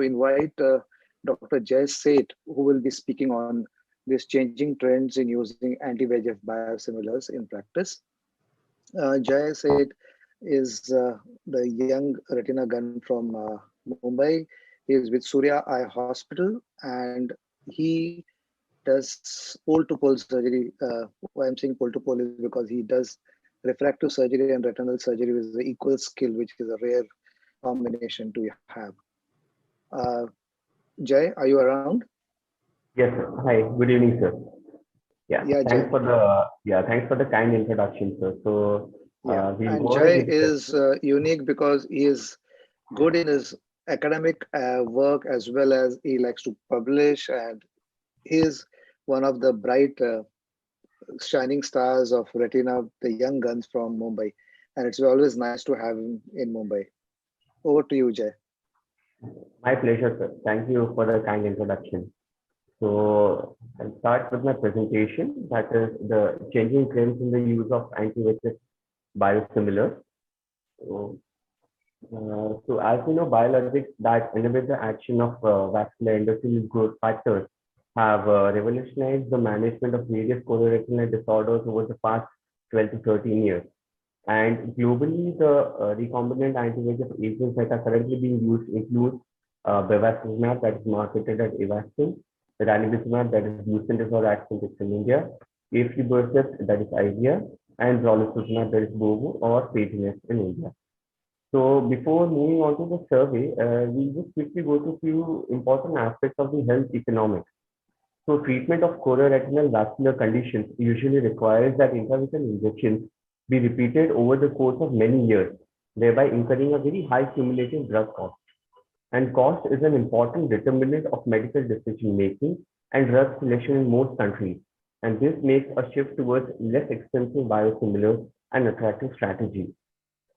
invite Dr. Jay Seth, who will be speaking on these changing trends in using anti-VEGF biosimilars in practice. Jay Seth is the young retina gun from Mumbai. He is with Surya Eye Hospital, and he does pole-to-pole surgery. Why I'm saying pole-to-pole is because he does refractive surgery and retinal surgery with the equal skill, which is a rare combination to have. Uh, Jay, are you around? Yes, sir. Hi, good evening, sir. Yeah, Yeah, Jay. thanks for the kind introduction, sir. So Yeah, we'll and go ahead Jay with the is session. unique because he is good in his academic work as well as he likes to publish, and he is one of the bright shining stars of Retina, the young guns from Mumbai. And it's always nice to have him in Mumbai. Over to you, Jay. My pleasure, sir. Thank you for the kind introduction. So I'll start with my presentation. That is the changing trends in the use of anti-VEGF biosimilars. So, so as we know, biologics that inhibit the action of vascular endothelial growth factors have revolutionized the management of various colorectal disorders over the past 12 to 13 years. And globally, the recombinant anti-VEGF agents that are currently being used include bevacizumab, that is marketed as Avastin, ranibizumab, that is Lucentis or Axentis in India, aflibercept, that is Eylea, and brolucizumab, that is Bovo or Patiness in India. So before moving on to the survey, we'll just quickly go to a few important aspects of the health economics. So treatment of coloretinal vascular conditions usually requires that intravitreal injections be repeated over the course of many years, thereby incurring a very high cumulative drug cost. And cost is an important determinant of medical decision making and drug selection in most countries. And this makes a shift towards less expensive biosimilars an attractive strategy.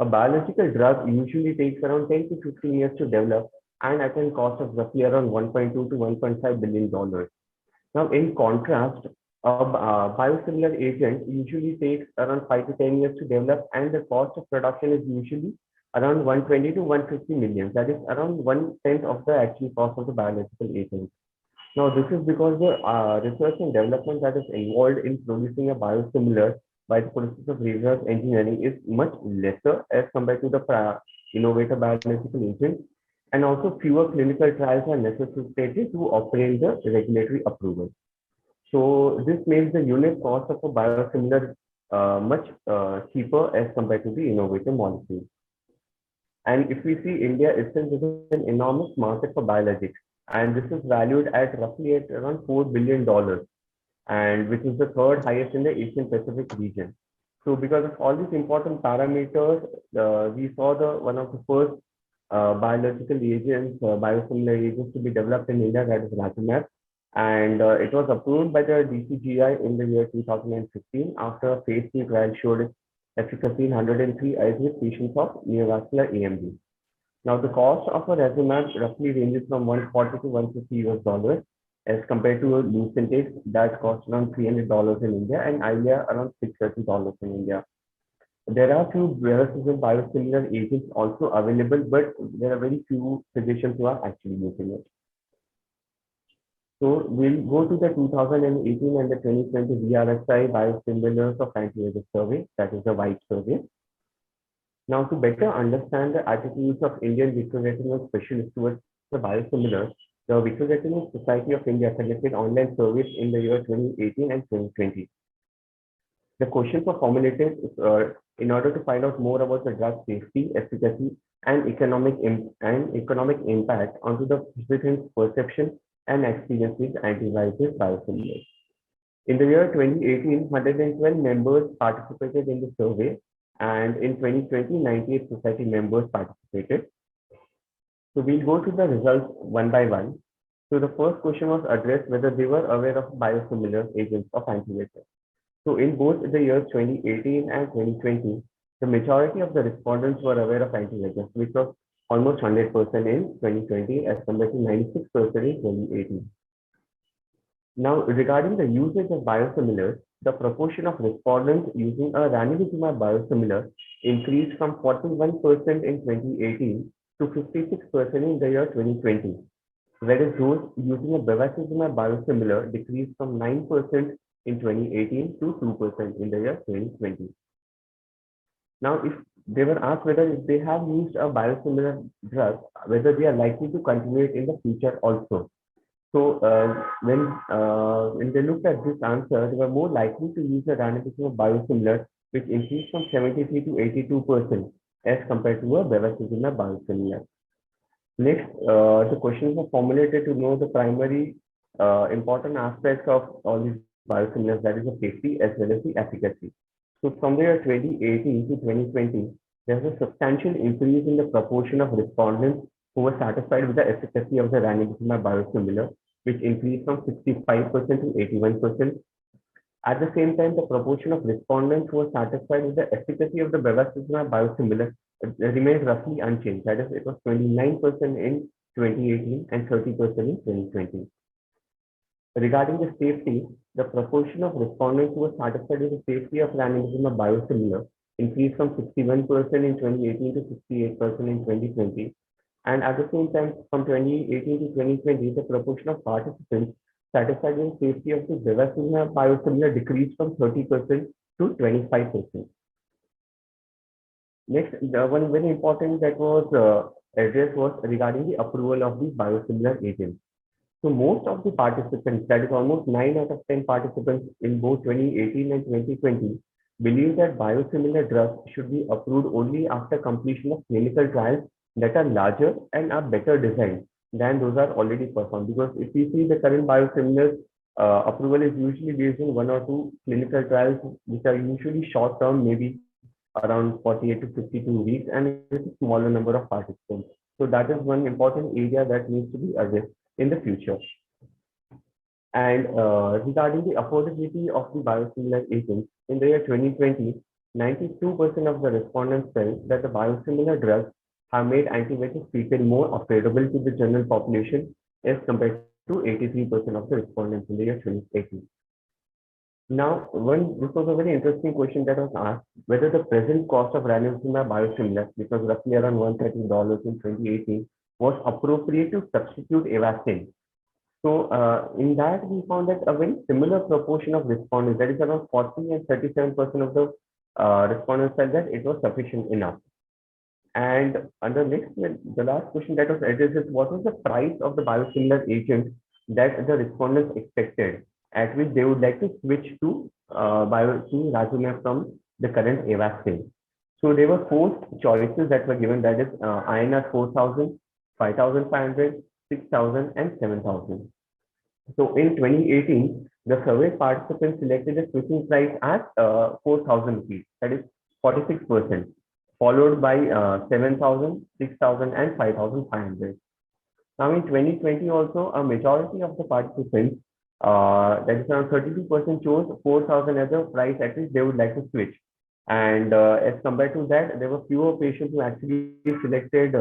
A biological drug usually takes around 10 to 15 years to develop and at a cost of roughly around 1.2 to 1.5 billion dollars. Now, in contrast, a biosimilar agent usually takes around 5 to 10 years to develop, and the cost of production is usually around 120 to 150 million. That is around 1/10 of the actual cost of the biological agent. Now, this is because the research and development that is involved in producing a biosimilar by the process of reverse engineering is much lesser as compared to the innovator biological agent, and also fewer clinical trials are necessitated to obtain the regulatory approval. So this makes the unit cost of a biosimilar much cheaper as compared to the innovator molecule. And if we see, India itself is an enormous market for biologics, and this is valued at roughly at around $4 billion, and which is the third highest in the Asian Pacific region. So because of all these important parameters, we saw the one of the first biological agents, biosimilar agents to be developed in India, that is Ratuximab, and it was approved by the DCGI in the year 2015 after a phase 3 trial showed its efficacy in 103 eyes with patients of neovascular AMD. Now, the cost of a Ratuximab roughly ranges from 140 to 150 US dollars as compared to a Lucentis that costs around $300 in India and Eylea around $630 in India. There are few biosimilar agents also available, but there are very few physicians who are actually using it. So we'll go to the 2018 and the 2020 VRSI biosimilars of anti-VEGF survey, that is the white survey. Now, to better understand the attitudes of Indian vitreoretinal specialists towards the biosimilars, the Vitreoretinal Society of India conducted online surveys in the year 2018 and 2020. The questions were formulated in order to find out more about the drug safety, efficacy, and economic impact onto the participants' perception and experience with anti-VEGF biosimilars. In the year 2018, 112 members participated in the survey, and in 2020, 98 society members participated. So we'll go to the results one by one. So the first question was addressed whether they were aware of biosimilar agents of anti-VEGF. So in both the years 2018 and 2020, the majority of the respondents were aware of anti-VEGF, which was almost 100% in 2020 as compared to 96% in 2018. Now, regarding the usage of biosimilars, the proportion of respondents using a ranibizumab biosimilar increased from 41% in 2018 to 56% in the year 2020, whereas those using a bevacizumab biosimilar decreased from 9% in 2018 to 2% in the year 2020. Now, if they were asked whether if they have used a biosimilar drug, whether they are likely to continue it in the future also. So when they looked at this answer, they were more likely to use the ranibizumab biosimilar, which increased from 73 to 82% as compared to a bevacizumab biosimilar. Next, the questions are formulated to know the primary important aspects of all these biosimilars, that is the safety as well as the efficacy. So from the year 2018 to 2020, there's a substantial increase in the proportion of respondents who were satisfied with the efficacy of the ranibizumab biosimilar, which increased from 65% to 81%. At the same time, the proportion of respondents who were satisfied with the efficacy of the bevacizumab biosimilar remained roughly unchanged. That is, it was 29% in 2018 and 30% in 2020. Regarding the safety, the proportion of respondents who were satisfied with the safety of ranibizumab biosimilar increased from 61% in 2018 to 68% in 2020. And at the same time, from 2018 to 2020, the proportion of participants satisfied with the safety of the bevacizumab biosimilar decreased from 30% to 25%. Next, the one very important that was addressed was regarding the approval of the biosimilar agents. So most of the participants, that is almost 9 out of 10 participants in both 2018 and 2020, believe that biosimilar drugs should be approved only after completion of clinical trials that are larger and are better designed than those are already performed. Because if you see the current biosimilars, approval is usually based on 1 or 2 clinical trials, which are usually short term, maybe around 48 to 52 weeks, and it's a smaller number of participants. So that is one important area that needs to be addressed in the future. And regarding the affordability of the biosimilar agents, in the year 2020, 92% of the respondents felt that the biosimilar drugs have made anti-VEGF treatment more affordable to the general population as compared to 83% of the respondents in the year 2018. Now, this was a very interesting question that was asked, whether the present cost of ranibizumab biosimilar, which was roughly around $130 in 2018, was appropriate to substitute Avastin. So in that, we found that a very similar proportion of respondents, that is around 40 and 37% of the respondents said that it was sufficient enough. And under next, the last question that was addressed is, what was the price of the biosimilar agent that the respondents expected, at which they would like to switch to Razumab from the current Avastin. So there were 4 choices that were given, that is INR 4,000, 5,500, 6,000 and 7,000. So in 2018, the survey participants selected a switching price at 4,000 rupees, that is 46%, followed by 7,000, 6,000 and 5,500. Now in 2020 also, a majority of the participants, that is around 32%, chose 4,000 as a price at which they would like to switch. And as compared to that, there were fewer patients who actually selected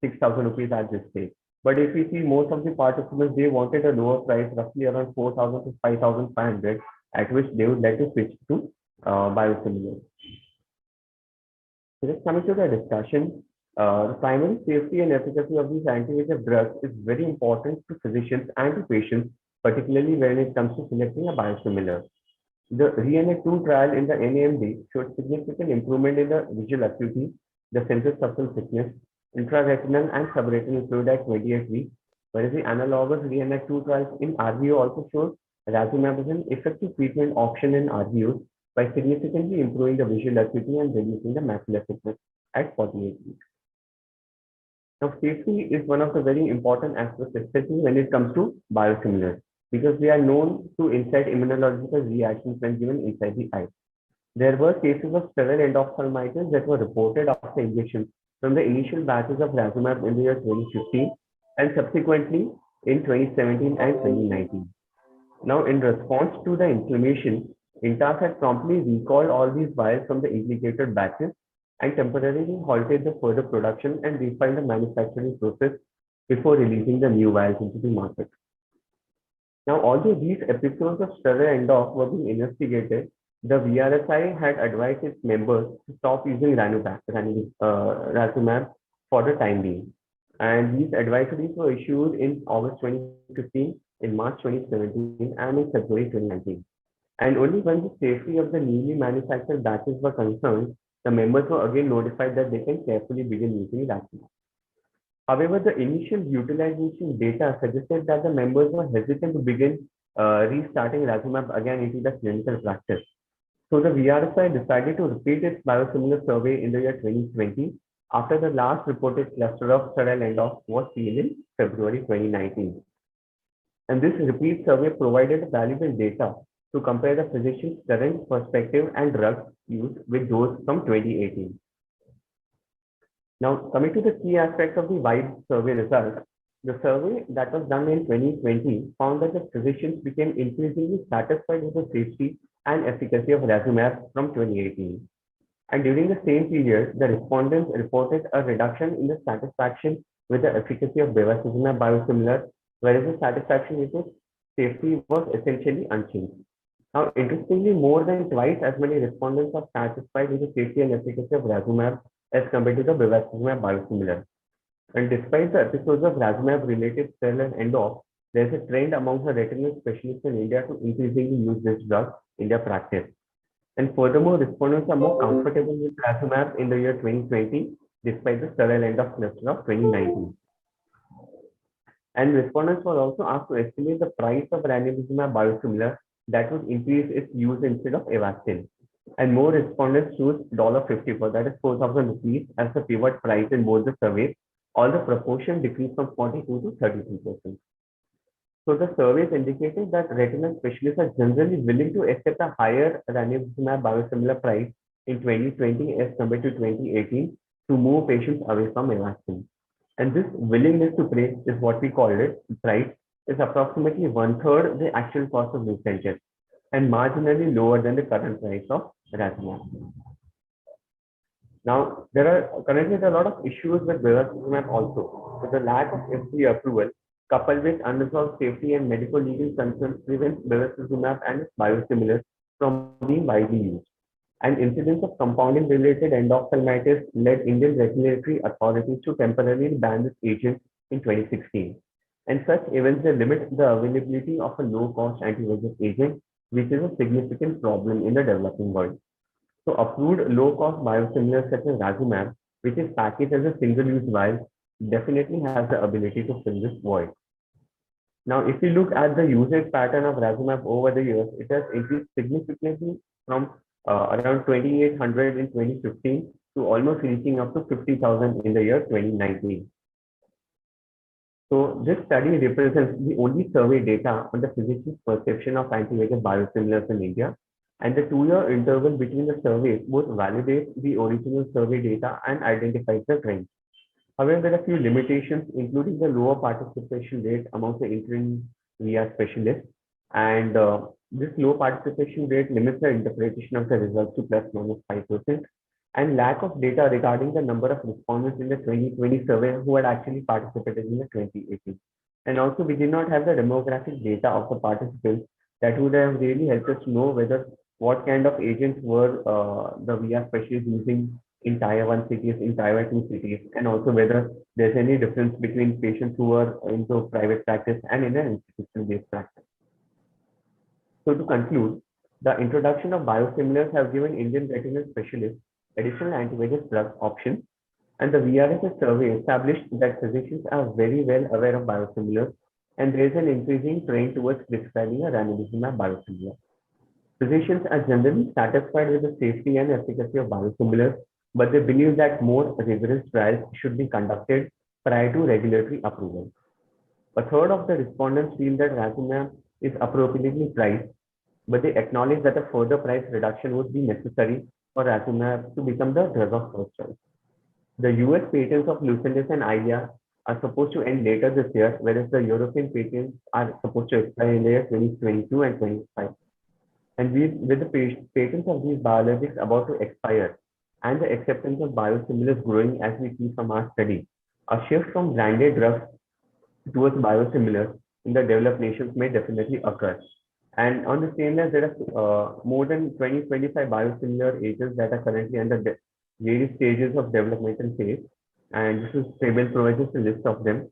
6,000 rupees at this stage. But if we see, most of the participants, they wanted a lower price, roughly around 4,000 to 5,500, at which they would like to switch to biosimilars. So just coming to the discussion, the primary safety and efficacy of these anti-VEGF drugs is very important to physicians and to patients, particularly when it comes to selecting a biosimilar. The REANA2 trial in the NAMD showed significant improvement in the visual acuity, the central subfield thickness, intraretinal and subretinal fluid at 28 weeks, whereas the analogous REANA2 trials in RVO also showed Razumab as an effective treatment option in RVOs by significantly improving the visual acuity and reducing the macular thickness at 48 weeks. Now, safety is one of the very important aspects, especially when it comes to biosimilars, because they are known to incite immunological reactions when given inside the eye. There were cases of sterile endophthalmitis that were reported after injection from the initial batches of Razumab in the year 2015 and subsequently in 2017 and 2019. Now, in response to the inflammation, Intas had promptly recalled all these vials from the implicated batches and temporarily halted the further production and refined the manufacturing process before releasing the new vials into the market. Now, although these episodes of sterile endoc were being investigated, the VRSI had advised its members to stop using Razumab for the time being. And these advisories were issued in August 2015, in March 2017, and in February 2019. And only when the safety of the newly manufactured batches were concerned, the members were again notified that they can carefully begin using Razumab. However, the initial utilization data suggested that the members were hesitant to begin restarting Razumab again into the clinical practice. So the VRSI decided to repeat its biosimilar survey in the year 2020 after the last reported cluster of sterile end-off was seen in February 2019. And this repeat survey provided valuable data to compare the physician's current perspective and drugs used with those from 2018. Now, coming to the key aspects of the wide survey results, the survey that was done in 2020 found that the physicians became increasingly satisfied with the safety and efficacy of Razumab from 2018. And during the same period, the respondents reported a reduction in the satisfaction with the efficacy of bevacizumab biosimilar, whereas the satisfaction with its safety was essentially unchanged. Now, interestingly, more than twice as many respondents are satisfied with the safety and efficacy of Razumab as compared to the bevacizumab biosimilar. And despite the episodes of Razumab-related cell and end-off, there's a trend among the retinal specialists in India to increasingly use this drug in their practice. And furthermore, respondents are more comfortable with Razumab in the year 2020, despite the sterile end-off cluster of 2019. And respondents were also asked to estimate the price of ranibizumab biosimilar that would increase its use instead of Avastin. And more respondents choose $54, that is 4,000 rupees, as the pivot price in both the surveys. All the proportion decreased from 42 to 33%. So the surveys indicated that retinal specialists are generally willing to accept a higher ranibizumab biosimilar price in 2020 as compared to 2018 to move patients away from Avastin. And this willingness to pay is what we called it, price, is approximately 1/3 the actual cost of Lucentis and marginally lower than the current price of Razumab. Now, there are currently a lot of issues with bevacizumab also. So the lack of FDA approval coupled with unresolved safety and medical legal concerns prevents bevacizumab and its biosimilars from being widely used. And incidents of compounding related endophthalmitis led Indian regulatory authorities to temporarily ban this agent in 2016. And such events limit the availability of a low-cost anti-VEGF agent, which is a significant problem in the developing world. So approved low-cost biosimilars such as Razumab, which is packaged as a single-use vial, definitely has the ability to fill this void. Now, if you look at the usage pattern of Razumab over the years, it has increased significantly from around 2,800 in 2015 to almost reaching up to 50,000 in the year 2019. So this study represents the only survey data on the physician's perception of anti-VEGF biosimilars in India, and the 2-year interval between the surveys both validates the original survey data and identifies the trend. However, there are a few limitations, including the lower participation rate among the interim VIA specialists, and this low participation rate limits the interpretation of the results to ±5%, and lack of data regarding the number of respondents in the 2020 survey who had actually participated in the 2018. And also, we did not have the demographic data of the participants that would have really helped us to know whether what kind of agents were the VIA specialists using in Tier 1 cities, in Tier 2 cities, and also whether there's any difference between patients who are into private practice and in an institutional-based practice. So to conclude, the introduction of biosimilars have given Indian retinal specialists additional anti-VEGF drug options, and the VRSS survey established that physicians are very well aware of biosimilars, and there is an increasing trend towards prescribing a ranibizumab biosimilar. Physicians are generally satisfied with the safety and efficacy of biosimilars, but they believe that more rigorous trials should be conducted prior to regulatory approval. A third of the respondents feel that Razumab is appropriately priced, but they acknowledge that a further price reduction would be necessary for Razumab to become the drug of first choice. The US patents of Lucentis and Eylea are supposed to end later this year, whereas the European patents are supposed to expire in the year 2022 and 2025. And with the patents of these biologics about to expire and the acceptance of biosimilars growing as we see from our study, a shift from branded drugs towards biosimilars in the developed nations may definitely occur. And on the same line, there are more than 20-25 biosimilar agents that are currently under various stages of developmental phase. and this is table provides us a list of them.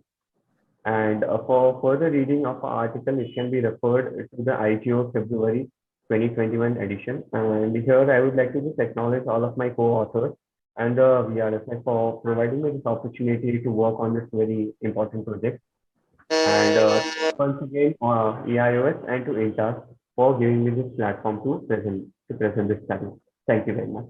And for further reading of our article, it can be referred to the IGO February 2021 edition. And here I would like to just acknowledge all of my co-authors and the VRFI for providing me this opportunity to work on this very important project. And once again, EIOS and to INTAS for giving me this platform to present this study. Thank you very much.